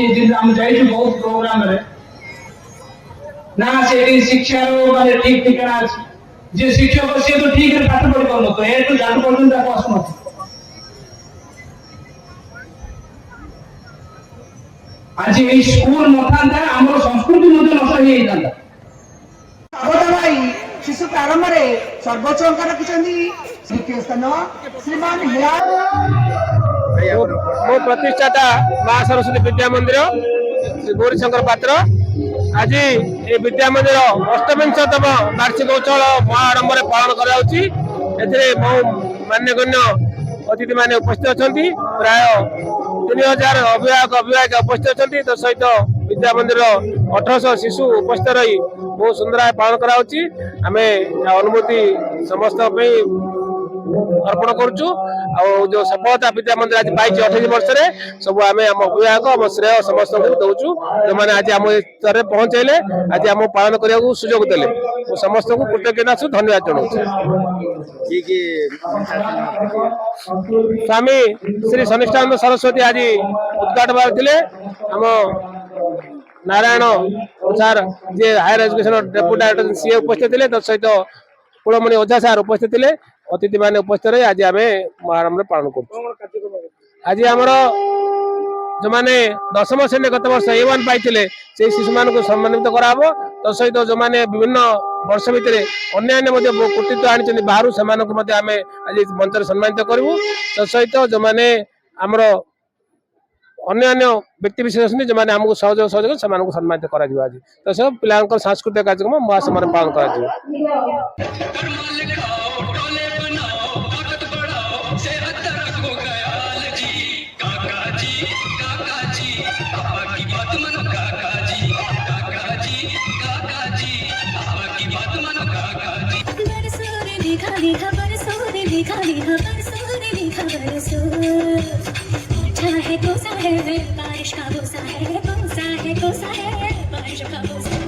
अच्छी हम जाइए बहुत प्रोग्राम रे ना से शिक्षा माने ठीक ठिकाना अच्छी जे शिक्षक सी तो ठीक है पाठ पढ़ी पार तो ए टू जान पर्यंत आसुन आज ये स्कूल नथा आम संस्कृति नष्ट हो शिशु प्रारंभ में सर्वोच्च अंक रखिंट द्वितीय स्थान श्रीमान मो प्रतिष्ठाता माँ सरस्वती विद्या मंदिर श्री गौरीशंकर पात्र आज ये विद्या मंदिर अष्टविंशतम वार्षिक उत्सव महाआडंबर पालन कर मान्यगण्य अतिथि मैंने उपस्थित अच्छा प्राय 3000 अभिभावक अभिभाविका उपस्थित अच्छा तो सहित विद्या मंदिर 1800 शिशु उपस्थित रही बहुत सुंदर पालन करें अनुभूति समस्त अर्पण करुचु जो सफलता विद्या मंदिर आज पाई 28 वर्ष सब आम अभिभावक आम श्रेय समस्त को दौचु जो मैंने आज आम स्तर पहुंचेले आज आम पालन करने को सुजोग देले समस्त को कृतज्ञता धन्यवाद जनाऊँ। स्वामी श्री शनिष्ठानंद सरस्वती आज उद्घाटन थे आम नारायण सार जे हायर एजुकेशन डेप्यूटी डायरेक्टर सी उपस्थित थे तत्सहित कुलमणि ओझा सार उपस्थित थे अतिथि मैंने उपस्थित रही आज आम महाआरंभ पालन कर आज आमर जो मैंने 10वीं श्रेणी गत वर्ष A1 पाई से शिशु मान को सम्मानित कराब तत्सहित जो मैंने विभिन्न वर्ष भितर अन्य कृतित्व आनी बाहर से आज मंच सम्मानित करूँ तत्सहित जो मैंने आमर अन्य व्यक्ति विशेष जो मैंने आमको सहयोग से सम्मानित कर तो सब पिला सांस्कृतिक कार्यक्रम महासम्मान पालन कर है बारिश का बोसा है बारिश का बोसा